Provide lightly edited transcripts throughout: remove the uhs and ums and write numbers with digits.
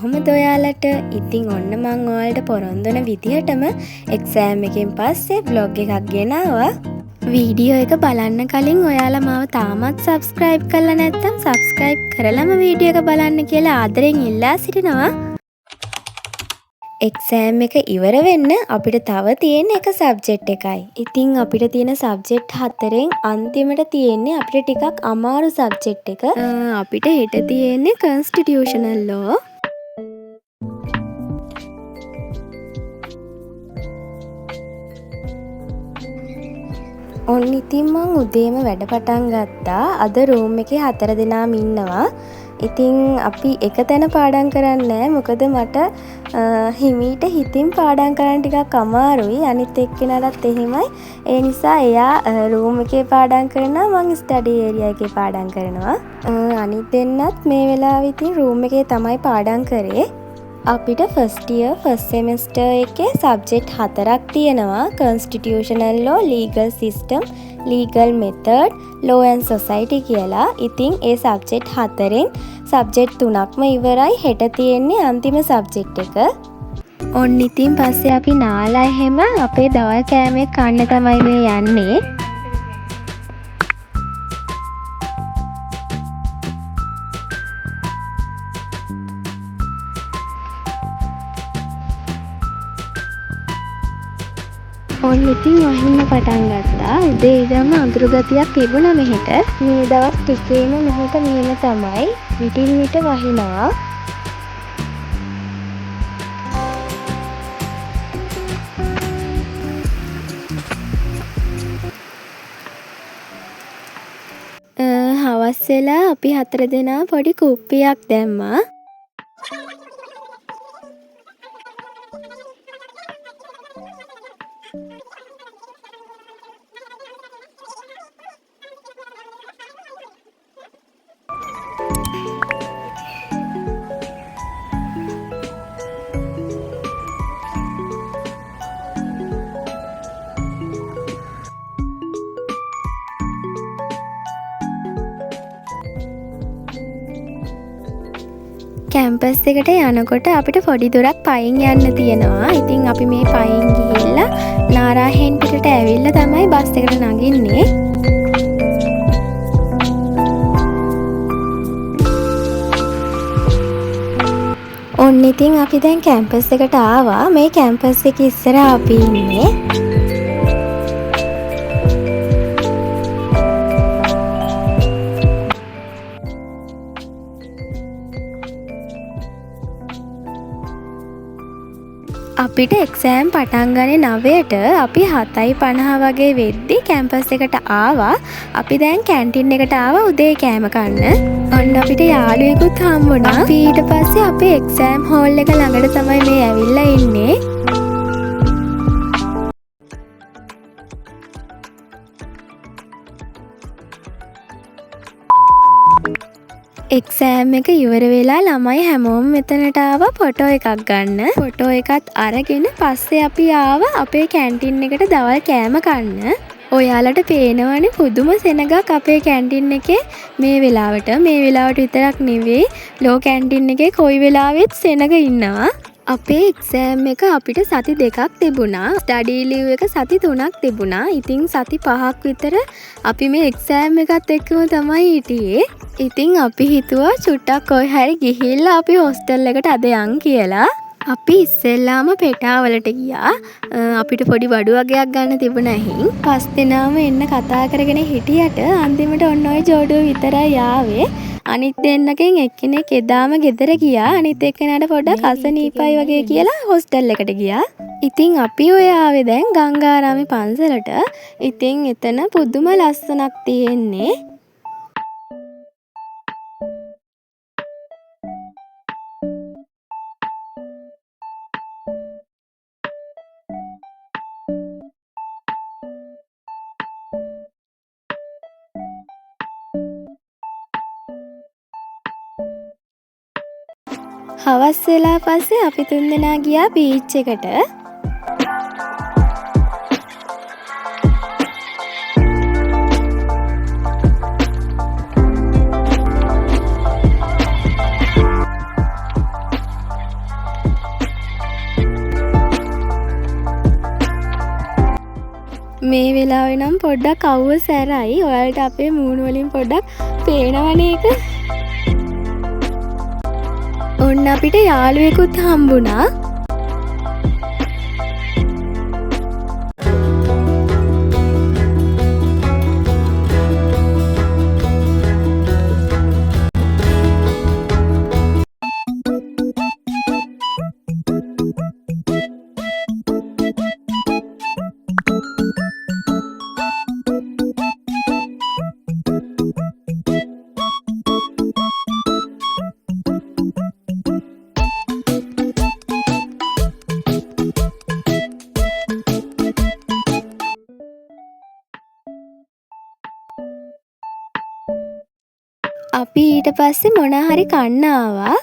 කොහොමද ඔයාලට? ඉතින් ඔන්න මං ඔයාලට පොරොන්දු වෙන විදිහටම එක්සෑම් එකෙන් පස්සේ vlog එකක් ගෙනාවා. වීඩියෝ එක බලන්න කලින් ඔයාලා මාව තාමත් subscribe කරලා නැත්නම් subscribe කරලාම වීඩියෝ එක බලන්න කියලා ආදරෙන් ඉල්ලා සිටිනවා. එක්සෑම් එක ඉවර වෙන්න අපිට තව තියෙන එක සබ්ජෙක්ට් එකයි. ඉතින් අපිට තියෙන සබ්ජෙක්ට් 4න් අන්තිමට තියෙන්නේ අපිට ටිකක් අමාරු සබ්ජෙක්ට් එක. අපිට හෙට තියෙන්නේ constitutional law. ඔන්න ඉතින් මං උදේම වැඩ පටන් ගත්තා. අද රූම් එකේ 4 දෙනාම ඉන්නවා. ඉතින් අපි එක තැන පාඩම් කරන්නේ නැහැ. මොකද මට හිමීට හිතින් පාඩම් කරන්න ටිකක් අමාරුයි. අනිත් එක්කෙනාටත් එහෙමයි. ඒ නිසා එයා රූම් එකේ පාඩම් කරනවා, මං ස්ටඩි ඒරියා එකේ පාඩම් කරනවා. අනිත් දෙන්නත් මේ වෙලාවේ ඉතින් රූම් එකේ තමයි පාඩම් කරේ. අපිට ෆස්ට් ඉයර් ෆස්ට් සෙමෙස්ටර් එකේ සබ්ජෙක්ට් 4ක් තියෙනවා. constitutional law, legal system, legal method, law and society කියලා. ඉතින් ඒ සබ්ජෙක්ට් 4න් සබ්ජෙක්ට් 3ක්ම ඉවරයි. හෙට තියෙන්නේ අන්තිම සබ්ජෙක්ට් එක. ඔන්න ඉතින් පස්සේ අපි නාලා එහෙම අපේ දවල් කෑමේ කන්න තමයි මේ යන්නේ. ඔන්න ඉතින් වහින්න පටන් ගත්තා. උදේ ඉඳන්ම අඳුරු ගතියක් තිබුණා මෙහෙට. මේ දවස් ටිකේම මෙහෙට මෙහෙම තමයි විටින් විට වහිනවා. හවස් වෙලා අපි 4 දෙනා පොඩි කුප්පියක් දැම්මා. කැම්පස් එකට යනකොට අපිට පොඩි දුරක් පයින් යන්න තියෙනවා. ඉතින් අපි මේ පයින් ගිහිල්ලා නාරාහෙන් පිටට ඇවිල්ලා තමයි බස් එකට නගින්නේ. ඔන්න ඉතින් අපි දැන් කැම්පස් එකට ආවා. මේ කැම්පස් එකේ ඉස්සරහ අපි ඉන්නේ. අපිට එක්සෑම් පටන් ගන්නේ 9ට. අපි 7:50 වගේ වෙද්දි කැම්පස් එකට ආවා. අපි දැන් කැන්ටින් එකට ආවා උදේ කෑම කන්න. ඔන්න අපිට යාළුවෙකුත් හම්බුණා. අපි ඊට පස්සේ අපේ එක්සෑම් හෝල් එක ළඟට තමයි මේ ඇවිල්ලා ඉන්නේ. එක්සෑම් එක ඉවර වෙලා ළමයි හැමෝම මෙතනට ආවා ෆොටෝ එකක් ගන්න. ෆොටෝ එකත් අරගෙන පස්සේ අපි ආවා අපේ කැන්ටින් එකට දවල් කෑම කන්න. ඔයාලට පේනවනේ පුදුම සෙනගක් අපේ කැන්ටින් එකේ මේ වෙලාවට. මේ වෙලාවට විතරක් නෙවෙයි ලෝ කැන්ටින් එකේ කොයි වෙලාවෙත් සෙනග ඉන්නවා. අපේ එක්සෑම් එක අපිට සති 2ක් තිබුණා. ස්ටඩි ලීව් එක සති 3ක් තිබුණා. ඉතින් සති 5ක් විතර අපි මේ එක්සෑම් එකත් එක්කම තමයි හිටියේ. ඉතින් අපි හිතුවා චුට්ටක් කොයි හරි ගිහිල්ලා අපි හොස්ටල් එකට අද යන් කියලා. අපි ඉස්සෙල්ලාම පෙටාවලට ගියා. අපිට පොඩි බඩු වගයක් ගන්න තිබුණා. හින් 5 දෙනාම එන්න කතා කරගෙන හිටියට අන්තිමට ඔන්න ඔය ජෝඩුව විතරයි ආවේ. අනිත් දෙන්නගෙන් එක්කෙනෙක් එදාම ගෙදර ගියා. අනිත් එක්කෙනාට පොඩ්ඩක් අසනීපයි වගේ කියලා හොස්ටල් එකට ගියා. ඉතින් අපි ඔය ආවේ දැන් ගංගාරාමේ පන්සලට. ඉතින් එතන පුදුම ලස්සනක් තියෙන්නේ. හවස් වෙලා පස්සේ අපි 3 දෙනා ගියා බීච් එකට. මේ වෙලාවේ නම් පොඩ්ඩක් අවුව සැරයි. ඔයාලට අපේ මූණ වලින් පොඩ්ඩක් පේනවනේ ඒක. ඔන්න අපිට යාළුවෙකුත් හම්බුණා. අපි ඊට පස්සේ මොනා හරි කන්න ආවා.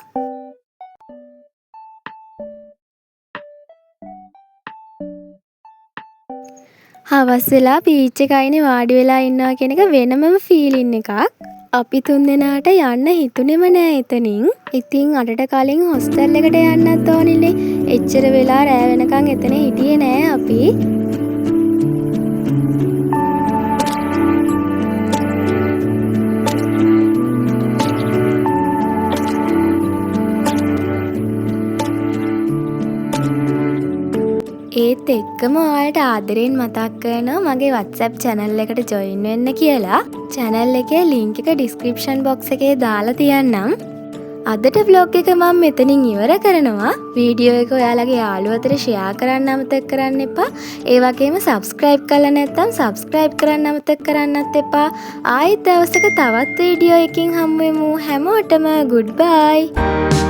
හවස් වෙලා බීච් එක අයිනේ වාඩි වෙලා ඉන්නවා කියන එක වෙනමම ෆීලින් එකක්. අපි තුන්දෙනාට යන්න හිතුනේම නෑ එතනින්. ඉතින් අඩට කලින් හොස්ටල් එකට යන්නත් ඕනිනේ. එච්චර වෙලා රෑ වෙනකන් එතන හිටියේ නෑ අපි. ඒත් එක්කම ඔයාලට ආදරෙන් මතක් කරනවා මගේ WhatsApp channel එකට join වෙන්න කියලා. channel එකේ link එක description box එකේ දාලා තියන්නම්. අදට vlog එක මම මෙතනින් ඉවර කරනවා. වීඩියෝ එක ඔයාලගේ යාළුවෝ අතර share කරන්න අමතක කරන්න එපා. ඒ වගේම subscribe කරලා නැත්නම් subscribe කරන්න අමතක කරන්නත් එපා. ආයෙත් දවසක තවත් වීඩියෝ එකකින් හමු වෙමු. හැමෝටම goodbye.